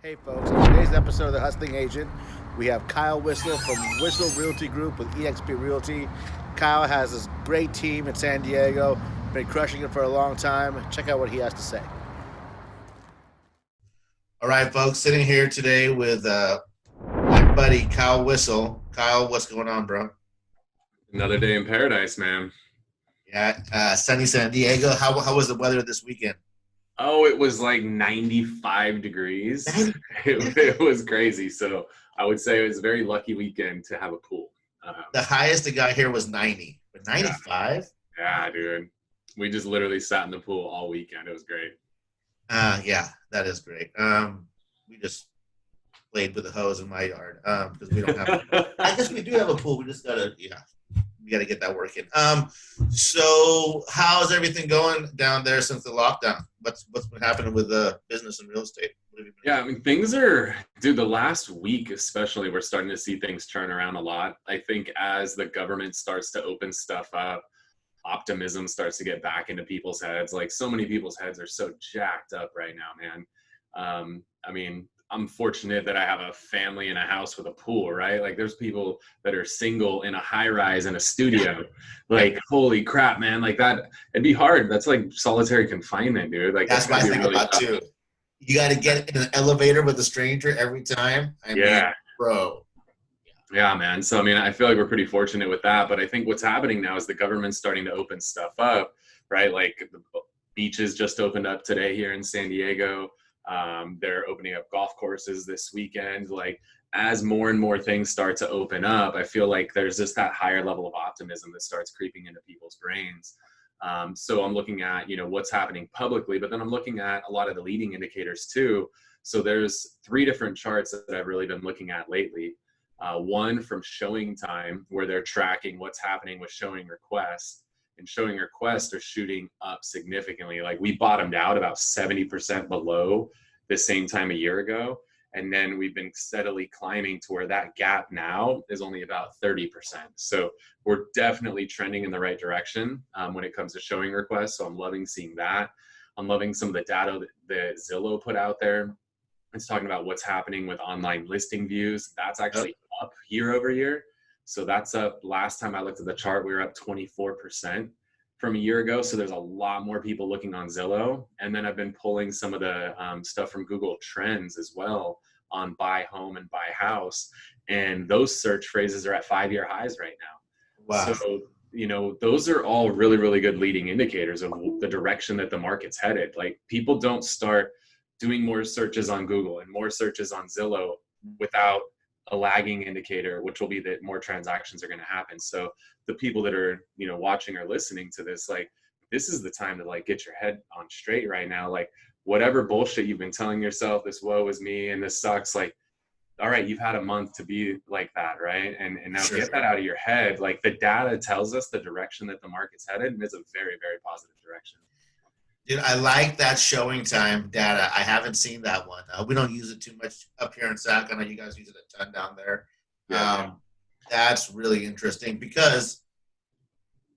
Hey folks, on today's episode of The Hustling Agent, we have Kyle Whissel from Whissel Realty Group with EXP Realty. Kyle has this great team in San Diego, been crushing it for a long time. Check out what he has to say. All right, folks, sitting here today with my buddy Kyle Whissel. Kyle, what's going on, bro? Another day in paradise, man. Yeah, sunny San Diego. How was the weather this weekend? Oh, it was like 95 degrees. It was crazy. So I would say it was a very lucky weekend to have a pool. The highest it got here was 90, but Yeah, 95? yeah, dude. We just literally sat in the pool all weekend. It was great. Yeah, that is great. We just played with the hose in my yard because we don't have a pool. I guess we do have a pool. We just gotta, we gotta get that working. So how's everything going down there since the lockdown? What's been happening with business and real estate? What have you been Yeah, I mean, things are, dude, the last week especially, we're starting to see things turn around a lot. I think as the government starts to open stuff up, optimism starts to get back into people's heads. Like so many people's heads are so jacked up right now, man. I mean, I'm fortunate that I have a family in a house with a pool, right? Like there's people that are single in a high rise in a studio. Like, holy crap, man. Like that, it'd be hard. That's like solitary confinement, dude. Like that's That's what gotta I be think really about tough. too. You got to get in an elevator with a stranger every time. I mean, Yeah. bro. Yeah, man. So, I mean, I feel like we're pretty fortunate with that. But I think what's happening now is the government's starting to open stuff up, right? Like the beaches just opened up today here in San Diego. They're opening up golf courses this weekend. Like, as more and more things start to open up, I feel like there's just that higher level of optimism that starts creeping into people's brains. So I'm looking at, what's happening publicly, but then I'm looking at a lot of the leading indicators too. So there's three different charts that I've really been looking at lately. One from showing time, where they're tracking what's happening with showing requests, and showing requests are shooting up significantly. Like we bottomed out about 70% below the same time a year ago. And then we've been steadily climbing to where that gap now is only about 30%. So we're definitely trending in the right direction when it comes to showing requests. So I'm loving seeing that. I'm loving some of the data that Zillow put out there. It's talking about what's happening with online listing views. That's Yep. actually up year over year. So that's up. Last time I looked at the chart, we were up 24% from a year ago. So there's a lot more people looking on Zillow. And then I've been pulling some of the stuff from Google Trends as well on buy home and buy house. And those search phrases are at 5-year highs right now. Wow. So, those are all really, really good leading indicators of the direction that the market's headed. Like people don't start doing more searches on Google and more searches on Zillow without a lagging indicator, which will be that more transactions are going to happen. So the people that are, watching or listening to this, like, this is the time to like get your head on straight right now. Like whatever bullshit you've been telling yourself, this woe is me and this sucks, like, all right, you've had a month to be like that, right? And now Sure. get that out of your head. Like the data tells us the direction that the market's headed, and it's a very, very positive direction. Dude, I like that showing time data. I haven't seen that one. We don't use it too much up here in Sac. I know you guys use it a ton down there. Yeah. That's really interesting because,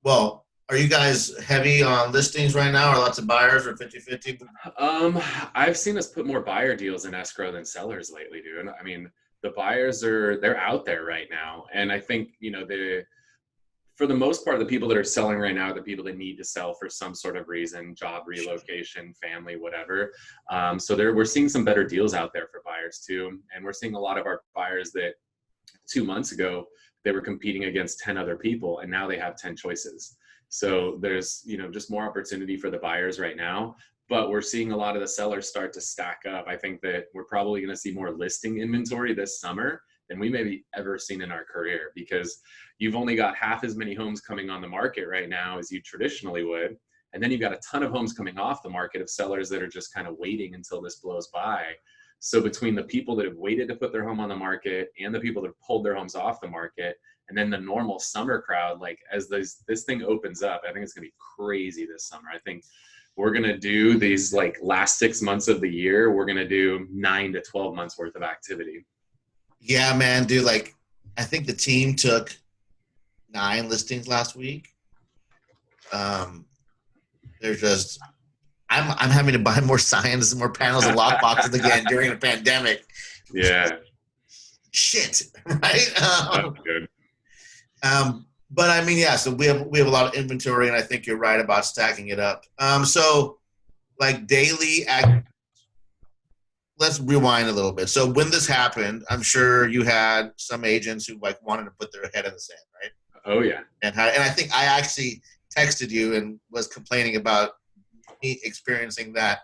well, are you guys heavy on listings right now? Or lots of buyers or 50-50? I've seen us put more buyer deals in escrow than sellers lately, dude. I mean, the buyers they're out there right now. And I think, for the most part, the people that are selling right now are the people that need to sell for some sort of reason, job relocation, family, whatever. So we're seeing some better deals out there for buyers too. And we're seeing a lot of our buyers that 2 months ago, they were competing against 10 other people and now they have 10 choices. So there's, just more opportunity for the buyers right now, but we're seeing a lot of the sellers start to stack up. I think that we're probably going to see more listing inventory this summer than we maybe ever seen in our career, because you've only got half as many homes coming on the market right now as you traditionally would. And then you've got a ton of homes coming off the market of sellers that are just kind of waiting until this blows by. So between the people that have waited to put their home on the market and the people that have pulled their homes off the market, and then the normal summer crowd, like as this thing opens up, I think it's gonna be crazy this summer. I think we're gonna do these like last 6 months of the year, we're gonna do 9 to 12 months worth of activity. Yeah, man, dude. Like, I think the team took 9 listings last week. Um, they're just I'm having to buy more signs, more panels, and lock boxes again during a pandemic. Yeah, Shit, right? that's good. But I mean, yeah. So we have a lot of inventory, and I think you're right about stacking it up. So like daily act. Let's rewind a little bit. So when this happened, I'm sure you had some agents who like wanted to put their head in the sand, right? Oh yeah. And I think I actually texted you and was complaining about me experiencing that.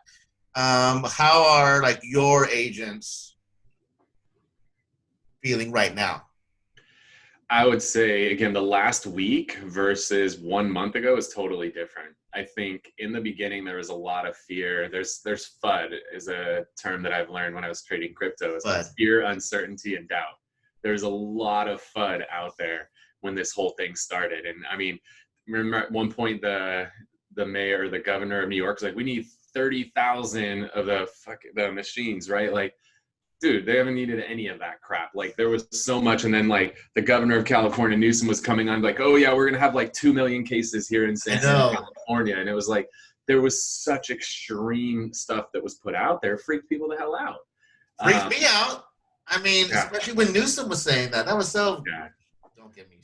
How are like your agents feeling right now? I would say again, the last week versus 1 month ago is totally different. I think in the beginning there was a lot of fear. There's FUD is a term that I've learned when I was trading crypto. It's But fear, uncertainty, and doubt. There's a lot of FUD out there when this whole thing started. And I mean, remember at one point the mayor, the governor of New York was like, we need 30,000 of the machines, right? Like, dude, they haven't needed any of that crap. Like there was so much. And then like the governor of California, Newsom, was coming on like, oh yeah, we're going to have like 2 million cases here in San Diego, California. And it was like, there was such extreme stuff that was put out there, freaked people the hell out. freaked me out. I mean, Yeah. especially when Newsom was saying that. That was so. Yeah. Don't get me.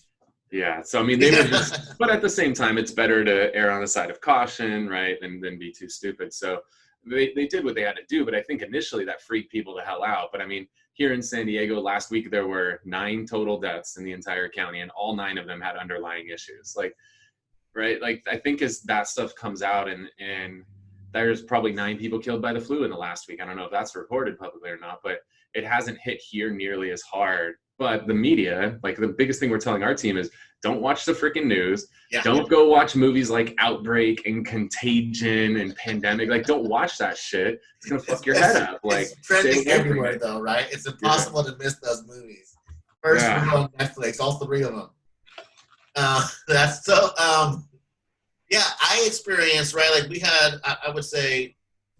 Yeah. So, I mean, they were just, but at the same time, it's better to err on the side of caution, right? Than be too stupid. So they did what they had to do. But I think initially that freaked people the hell out. But I mean, here in San Diego last week, there were 9 total deaths in the entire county, and all 9 of them had underlying issues. Like, right? Like, I think as that stuff comes out and there's probably 9 people killed by the flu in the last week. I don't know if that's reported publicly or not, but it hasn't hit here nearly as hard. But the media, like the biggest thing we're telling our team is don't watch the freaking news. Yeah. Don't go watch movies like Outbreak and Contagion and Pandemic. Like, don't watch that shit. It's going to fuck your head up. Like, it's trending everywhere though, right? It's impossible to miss those movies. First one on Netflix, all 3 of them. That's so, yeah, I experienced, right? Like we had, I would say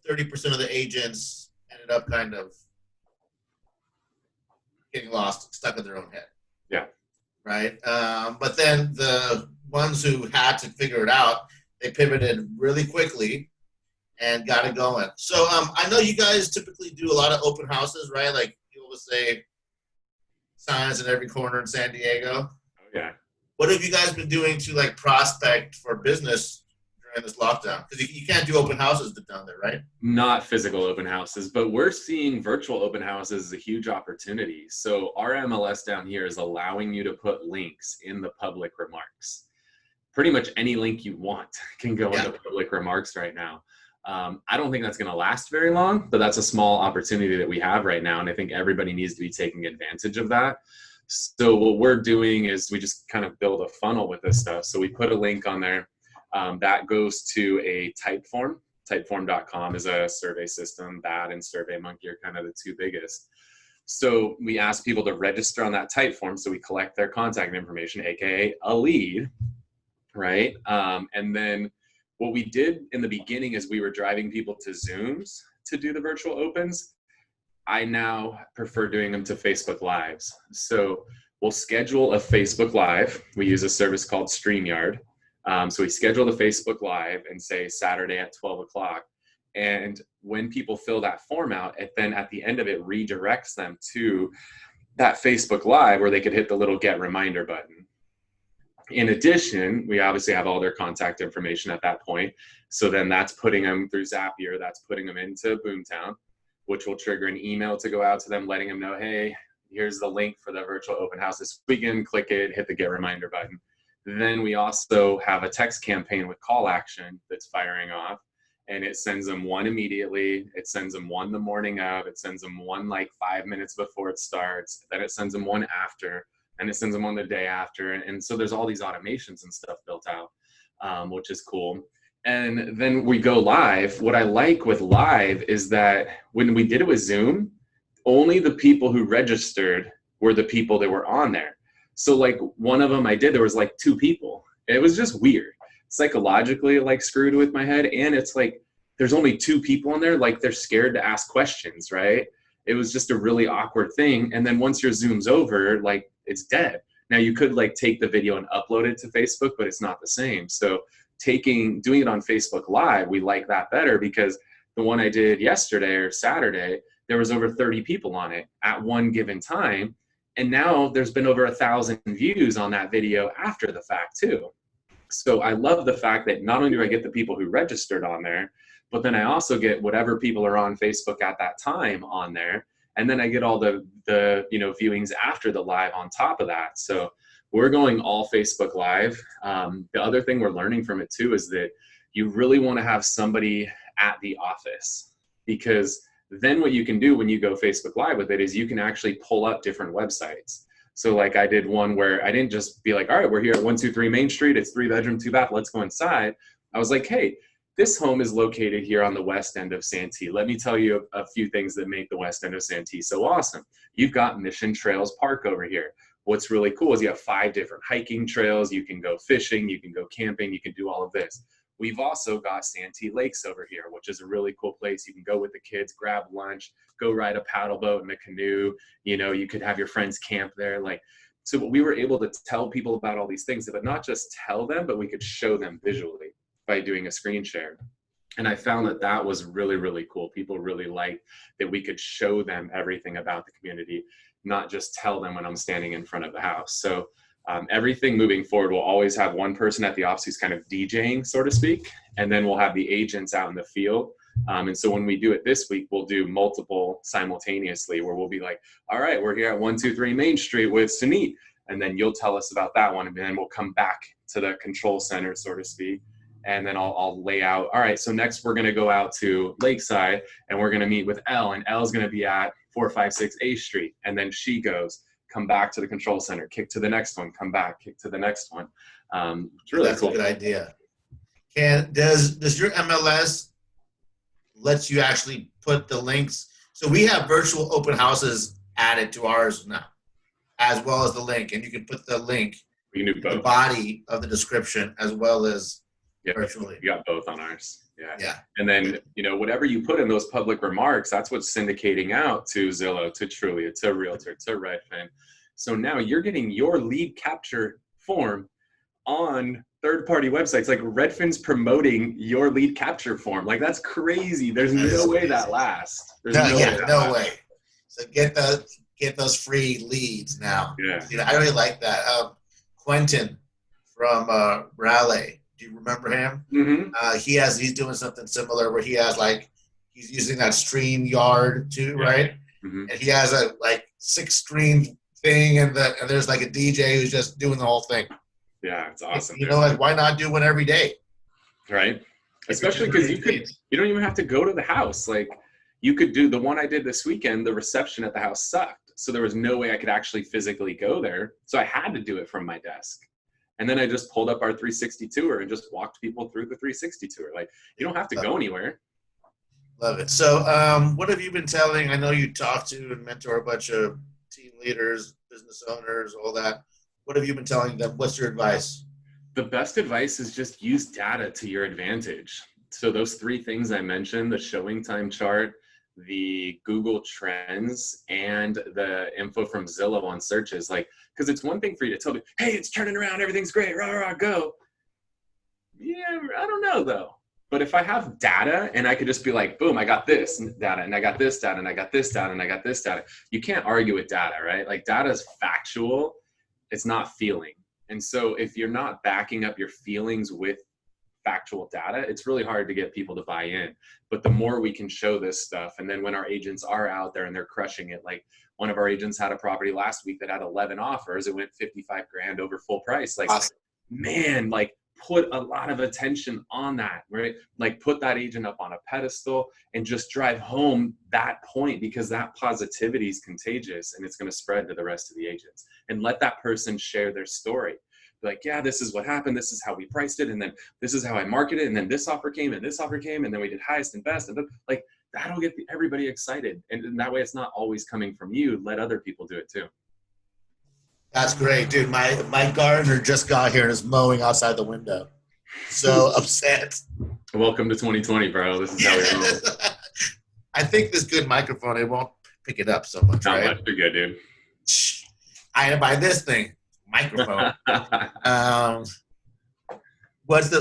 30% of the agents ended up kind of getting lost, stuck in their own head. Yeah. Right. But then the ones who had to figure it out, they pivoted really quickly and got it going. So I know you guys typically do a lot of open houses, right? Like you always say signs in every corner in San Diego. Oh, yeah. What have you guys been doing to like prospect for business during this lockdown? Because you can't do open houses down there, right? Not physical open houses, but we're seeing virtual open houses as a huge opportunity. So our MLS down here is allowing you to put links in the public remarks. Pretty much any link you want can go in the public remarks right now. I don't think that's going to last very long, but that's a small opportunity that we have right now. And I think everybody needs to be taking advantage of that. So what we're doing is we just kind of build a funnel with this stuff. So we put a link on there that goes to a type form. Typeform.com is a survey system. That and SurveyMonkey are kind of the 2 biggest. So we ask people to register on that type form. So we collect their contact information, AKA a lead, right? And then what we did in the beginning is we were driving people to Zooms to do the virtual opens. I now prefer doing them to Facebook Lives. So we'll schedule a Facebook Live. We use a service called StreamYard. So we schedule the Facebook Live and say Saturday at 12 o'clock. And when people fill that form out, then at the end of it redirects them to that Facebook Live where they could hit the little get reminder button. In addition, we obviously have all their contact information at that point. So then that's putting them through Zapier, that's putting them into Boomtown, which will trigger an email to go out to them, letting them know, hey, here's the link for the virtual open house this weekend, click it, hit the get reminder button. Then we also have a text campaign with call action that's firing off, and it sends them one immediately. It sends them one the morning of, it sends them one like 5 minutes before it starts. Then it sends them one after, and it sends them one the day after. And so there's all these automations and stuff built out, which is cool. And then we go live. What I like with live is that when we did it with Zoom, only the people who registered were the people that were on there. So like one of them I did, there was like 2 people. It was just weird. Psychologically, it like screwed with my head. And it's like, there's only 2 people in there. Like they're scared to ask questions, right? It was just a really awkward thing. And then once your Zoom's over, like it's dead. Now you could like take the video and upload it to Facebook, but it's not the same. So doing it on Facebook Live, we like that better because the one I did yesterday or Saturday, there was over 30 people on it at one given time. And now there's been over 1,000 views on that video after the fact too. So I love the fact that not only do I get the people who registered on there, but then I also get whatever people are on Facebook at that time on there. And then I get all the viewings after the live on top of that. So we're going all Facebook Live. The other thing we're learning from it too is that you really want to have somebody at the office, because then what you can do when you go Facebook Live with it is you can actually pull up different websites. So like I did one where I didn't just be like, all right, we're here at 123 Main Street. It's 3-bedroom, 2-bath. Let's go inside. I was like, hey, this home is located here on the west end of Santee. Let me tell you a few things that make the west end of Santee so awesome. You've got Mission Trails Park over here. What's really cool is you have 5 different hiking trails. You can go fishing, you can go camping, you can do all of this. We've also got Santee Lakes over here, which is a really cool place. You can go with the kids, grab lunch, go ride a paddle boat and a canoe. You could have your friends camp there. So we were able to tell people about all these things, but not just tell them, but we could show them visually by doing a screen share. And I found that was really, really cool. People really liked that we could show them everything about the community, not just tell them when I'm standing in front of the house. So everything moving forward, we'll always have one person at the office who's kind of DJing, so to speak, and then we'll have the agents out in the field. And so when we do it this week, we'll do multiple simultaneously, where we'll be like, all right, we're here at 123 Main Street with Suneet, and then you'll tell us about that one, and then we'll come back to the control center, so to speak, and then I'll lay out, all right, so next we're going to go out to Lakeside, and we're going to meet with Elle, and Elle's going to be at 456 A Street, and then she goes, come back to the control center, kick to the next one, come back, kick to the next one. It's really That's cool. a good idea. Does your MLS let you actually put the links? So we have virtual open houses added to ours now, as well as the link, and you can put the link, We can do both. the body of the description, as well as virtually. You got both on ours. Yeah. And then, whatever you put in those public remarks, that's what's syndicating out to Zillow, to Trulia, to Realtor, to Redfin. So now you're getting your lead capture form on third-party websites. Like Redfin's promoting your lead capture form. Like, that's crazy. There's no way that lasts. No way. So get those free leads now. Yeah. I really like that. Quentin from Raleigh. Do you remember him? Mm-hmm. He's doing something similar where he has he's using that stream yard too, right? Mm-hmm. And he has a 6-screen thing, and there's a DJ who's just doing the whole thing. Yeah, it's awesome. Why not do one every day? Right. Especially because you don't even have to go to the house. You could do the one I did this weekend. The reception at the house sucked, so there was no way I could actually physically go there. So I had to do it from my desk. And then I just pulled up our 360 tour and just walked people through the 360 tour. You don't have to go anywhere. Love it. So what have you been telling? I know you talk to and mentor a bunch of team leaders, business owners, all that. What have you been telling them? What's your advice? The best advice is just use data to your advantage. So those 3 things I mentioned, the showing time chart, the Google Trends, and the info from Zillow on searches, because it's one thing for you to tell me, hey, it's turning around, everything's great, rah, rah, go. Yeah, I don't know though. But if I have data and I could just be like, boom, I got this data, and I got this data, and I got this data, and I got this data. You can't argue with data, right? Data is factual. It's not feeling. And so if you're not backing up your feelings with factual data, it's really hard to get people to buy in. But the more we can show this stuff, and then when our agents are out there and they're crushing it, one of our agents had a property last week that had 11 offers. It went 55 grand over full price. Awesome. Man, put a lot of attention on that, right? Put that agent up on a pedestal and just drive home that point, because that positivity is contagious and it's going to spread to the rest of the agents. And let that person share their story. Yeah, this is what happened. This is how we priced it. And then this is how I marketed it. And then this offer came and this offer came. And then we did highest and best. And that'll get everybody excited. And that way it's not always coming from you. Let other people do it too. That's great, dude. My gardener just got here and is mowing outside the window. So upset. Welcome to 2020, bro. This is how we roll. I think this good microphone, it won't pick it up so much, Not right? much. You're good, dude. I buy this thing, microphone.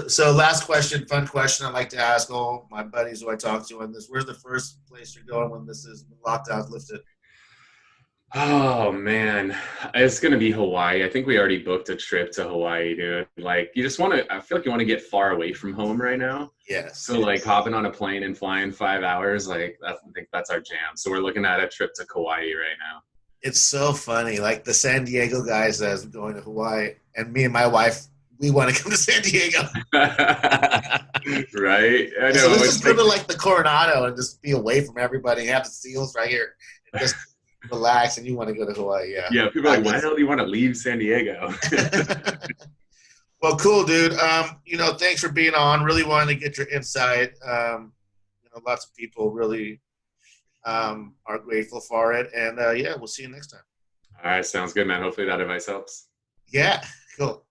So last question, fun question I like to ask all my buddies who I talk to on this. Where's the first place you're going when this is lockdown's lifted? Oh man, it's gonna be Hawaii. I think we already booked a trip to Hawaii, dude. Like, you just want to. I feel like you want to get far away from home right now. Yes. So like hopping on a plane and flying 5 hours, like I think that's our jam. So we're looking at a trip to Kauai right now. It's so funny. Like the San Diego guy says, we're going to Hawaii, and me and my wife, we want to come to San Diego. Right? I know. So let's just go to like the Coronado and just be away from everybody. Have the seals right here. And just relax, and you want to go to Hawaii. Yeah. Yeah. People are like, why the hell do you want to leave San Diego? Well, cool, dude. Thanks for being on. Really wanted to get your insight. Lots of people really are grateful for it. And yeah, we'll see you next time. All right. Sounds good, man. Hopefully that advice helps. Yeah. Cool.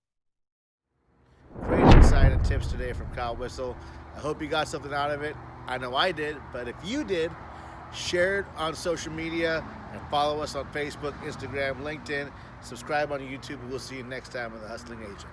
Great insight and tips today from Kyle Whissel. I hope you got something out of it. I know I did, but if you did, share it on social media and follow us on Facebook, Instagram, LinkedIn. Subscribe on YouTube, and we'll see you next time on The Hustling Agent.